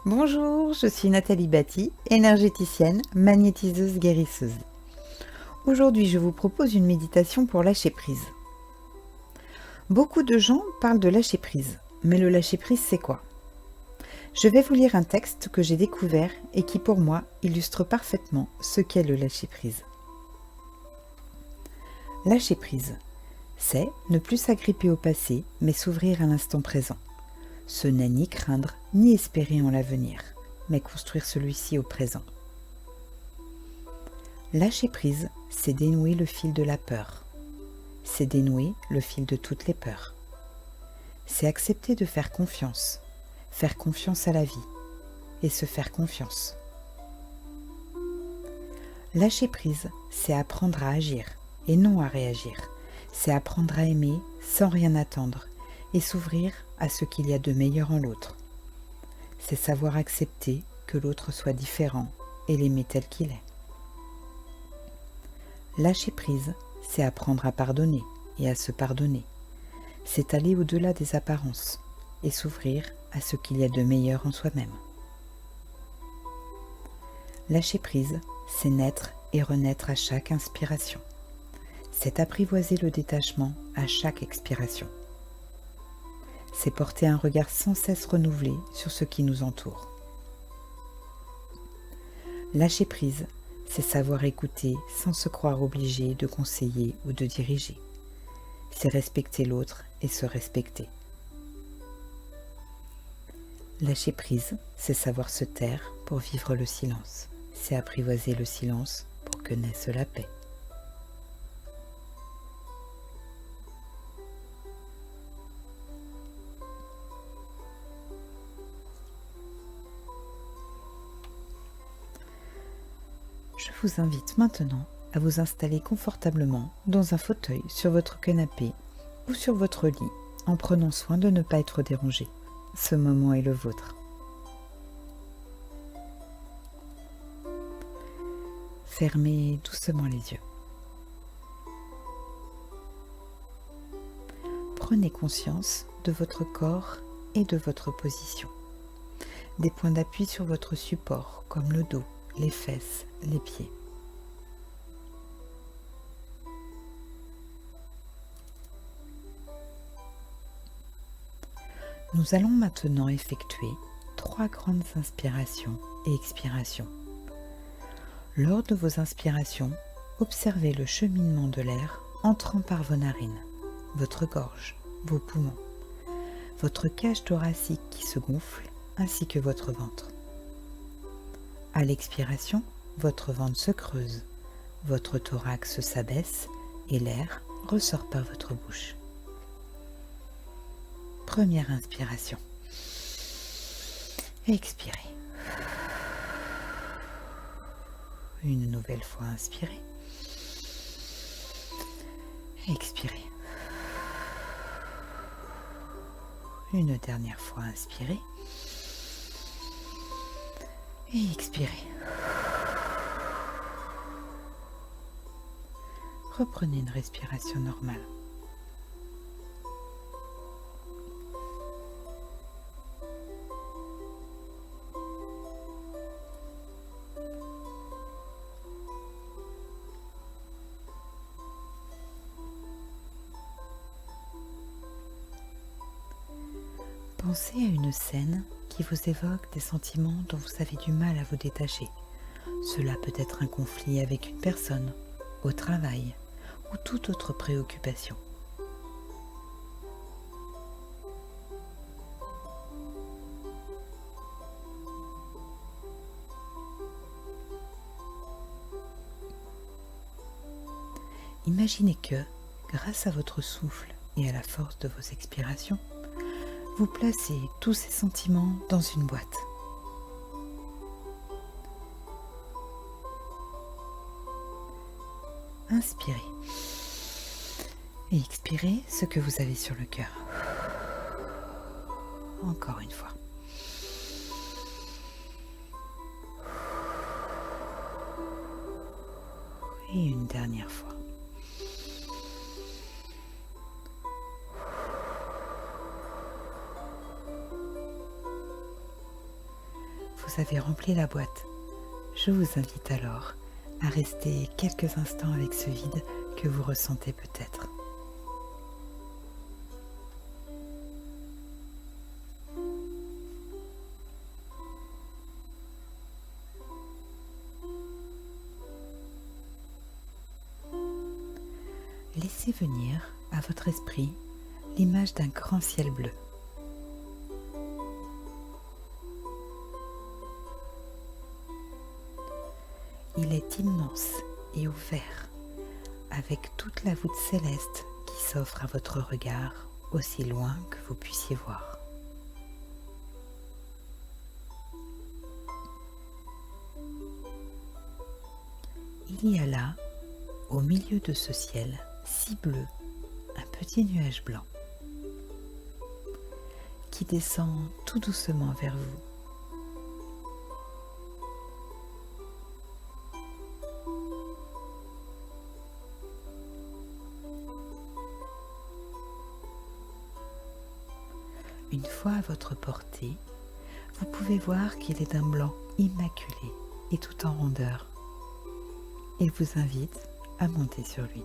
Bonjour, je suis Nathalie Batty, énergéticienne, magnétiseuse guérisseuse. Aujourd'hui, je vous propose une méditation pour lâcher prise. Beaucoup de gens parlent de lâcher prise, mais le lâcher prise, c'est quoi? Je vais vous lire un texte que j'ai découvert et qui, pour moi, illustre parfaitement ce qu'est le lâcher prise. Lâcher prise, c'est ne plus s'agripper au passé, mais s'ouvrir à l'instant présent. Ce n'est ni craindre, ni espérer en l'avenir, mais construire celui-ci au présent. Lâcher prise, c'est dénouer le fil de la peur. C'est dénouer le fil de toutes les peurs. C'est accepter de faire confiance à la vie et se faire confiance. Lâcher prise, c'est apprendre à agir et non à réagir. C'est apprendre à aimer sans rien attendre et s'ouvrir à ce qu'il y a de meilleur en l'autre. C'est savoir accepter que l'autre soit différent et l'aimer tel qu'il est. Lâcher prise, c'est apprendre à pardonner et à se pardonner. C'est aller au-delà des apparences et s'ouvrir à ce qu'il y a de meilleur en soi-même. Lâcher prise, c'est naître et renaître à chaque inspiration. C'est apprivoiser le détachement à chaque expiration. C'est porter un regard sans cesse renouvelé sur ce qui nous entoure. Lâcher prise, c'est savoir écouter sans se croire obligé de conseiller ou de diriger. C'est respecter l'autre et se respecter. Lâcher prise, c'est savoir se taire pour vivre le silence. C'est apprivoiser le silence pour que naisse la paix. Je vous invite maintenant à vous installer confortablement dans un fauteuil sur votre canapé ou sur votre lit en prenant soin de ne pas être dérangé. Ce moment est le vôtre. Fermez doucement les yeux. Prenez conscience de votre corps et de votre position. Des points d'appui sur votre support comme le dos, les fesses, les pieds. Nous allons maintenant effectuer 3 grandes inspirations et expirations. Lors de vos inspirations, observez le cheminement de l'air entrant par vos narines, votre gorge, vos poumons, votre cage thoracique qui se gonfle ainsi que votre ventre. À l'expiration, votre ventre se creuse, votre thorax s'abaisse et l'air ressort par votre bouche. Première inspiration. Expirez. Une nouvelle fois, inspirez. Expirez. Une dernière fois, inspirez. Et expirez. Reprenez une respiration normale. Pensez à une scène qui vous évoque des sentiments dont vous avez du mal à vous détacher. Cela peut être un conflit avec une personne, au travail ou toute autre préoccupation. Imaginez que, grâce à votre souffle et à la force de vos expirations, vous placez tous ces sentiments dans une boîte. Inspirez et expirez ce que vous avez sur le cœur. Encore une fois. Et une dernière fois. vous avez rempli la boîte. Je vous invite alors à rester quelques instants avec ce vide que vous ressentez peut-être. Laissez venir à votre esprit l'image d'un grand ciel bleu. Il est immense et ouvert, avec toute la voûte céleste qui s'offre à votre regard aussi loin que vous puissiez voir. Il y a là, au milieu de ce ciel si bleu, un petit nuage blanc qui descend tout doucement vers vous. Une fois à votre portée, vous pouvez voir qu'il est d'un blanc immaculé et tout en rondeur. Il vous invite à monter sur lui.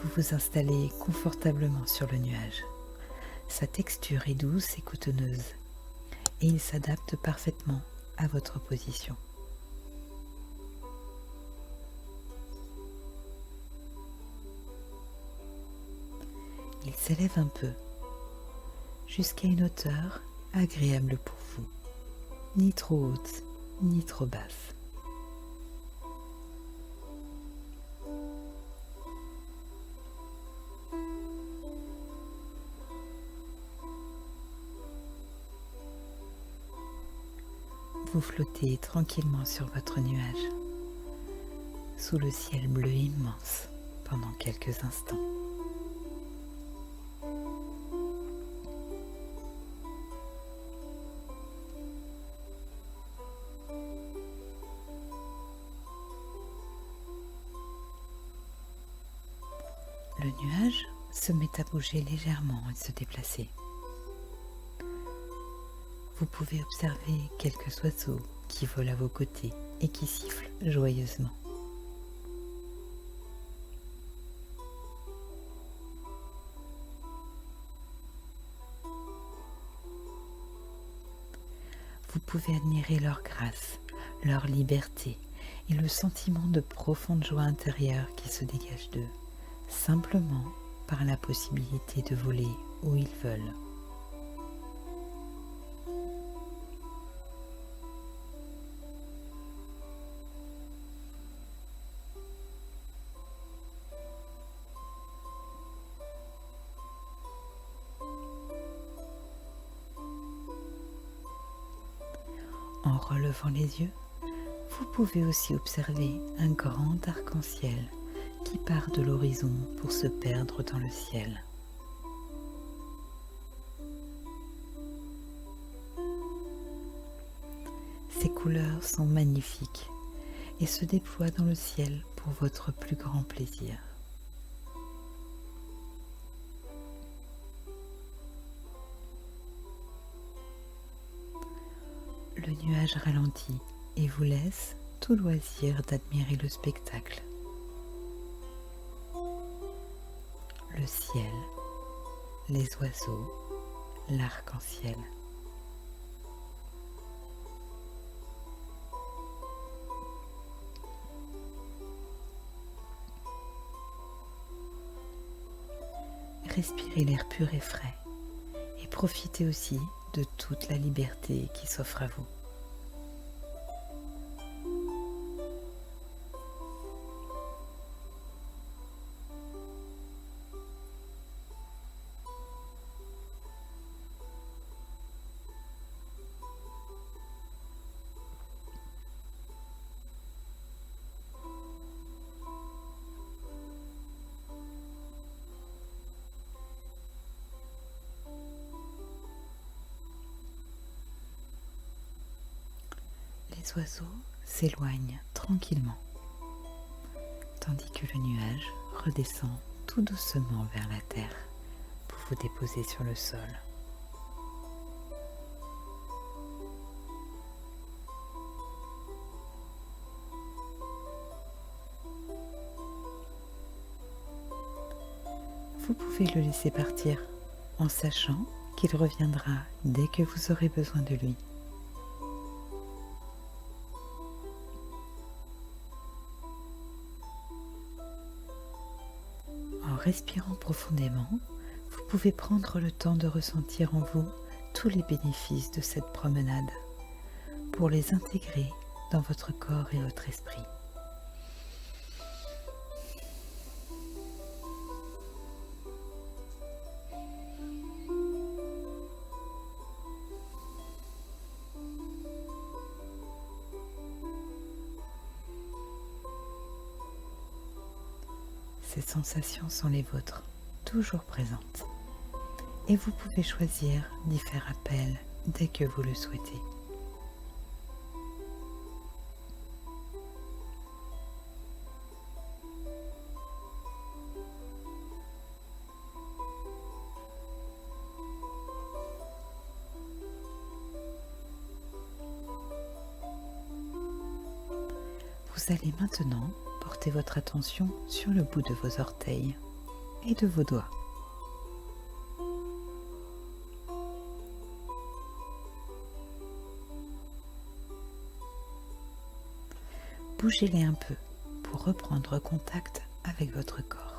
Vous vous installez confortablement sur le nuage. Sa texture est douce et cotonneuse et il s'adapte parfaitement à votre position. Il s'élève un peu, jusqu'à une hauteur agréable pour vous, ni trop haute, ni trop basse. Vous flottez tranquillement sur votre nuage, sous le ciel bleu immense, pendant quelques instants. Le nuage se met à bouger légèrement et se déplacer. Vous pouvez observer quelques oiseaux qui volent à vos côtés et qui sifflent joyeusement. Vous pouvez admirer leur grâce, leur liberté et le sentiment de profonde joie intérieure qui se dégage d'eux, simplement par la possibilité de voler où ils veulent. En relevant les yeux, vous pouvez aussi observer un grand arc-en-ciel qui part de l'horizon pour se perdre dans le ciel. Ces couleurs sont magnifiques et se déploient dans le ciel pour votre plus grand plaisir. Le nuage ralentit et vous laisse tout loisir d'admirer le spectacle. Le ciel, les oiseaux, l'arc-en-ciel. Respirez l'air pur et frais et profitez aussi de toute la liberté qui s'offre à vous. Les oiseaux s'éloignent tranquillement, tandis que le nuage redescend tout tout doucement vers la terre pour vous déposer sur le sol. Vous pouvez le laisser partir en sachant qu'il reviendra dès que vous aurez besoin de lui. En respirant profondément, vous pouvez prendre le temps de ressentir en vous tous les bénéfices de cette promenade pour les intégrer dans votre corps et votre esprit. Ces sensations sont les vôtres, toujours présentes, et vous pouvez choisir d'y faire appel dès que vous le souhaitez. Vous allez maintenant porter votre attention sur le bout de vos orteils et de vos doigts. Bougez-les un peu pour reprendre contact avec votre corps.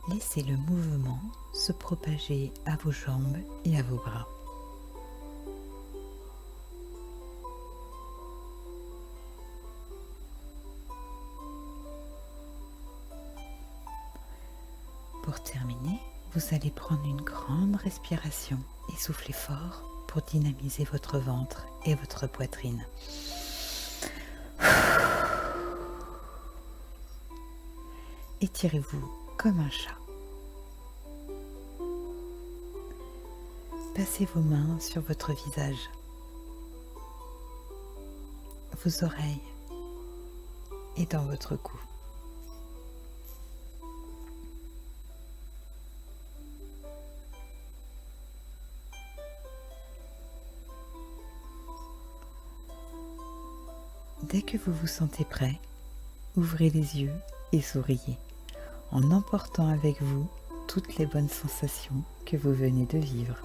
Laissez le mouvement se propager à vos jambes et à vos bras. Pour terminer, vous allez prendre une grande respiration et souffler fort pour dynamiser votre ventre et votre poitrine. Étirez-vous comme un chat. Passez vos mains sur votre visage, vos oreilles et dans votre cou. Dès que vous vous sentez prêt, ouvrez les yeux et souriez, en emportant avec vous toutes les bonnes sensations que vous venez de vivre.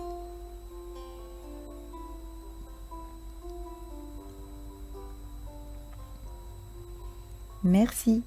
Merci.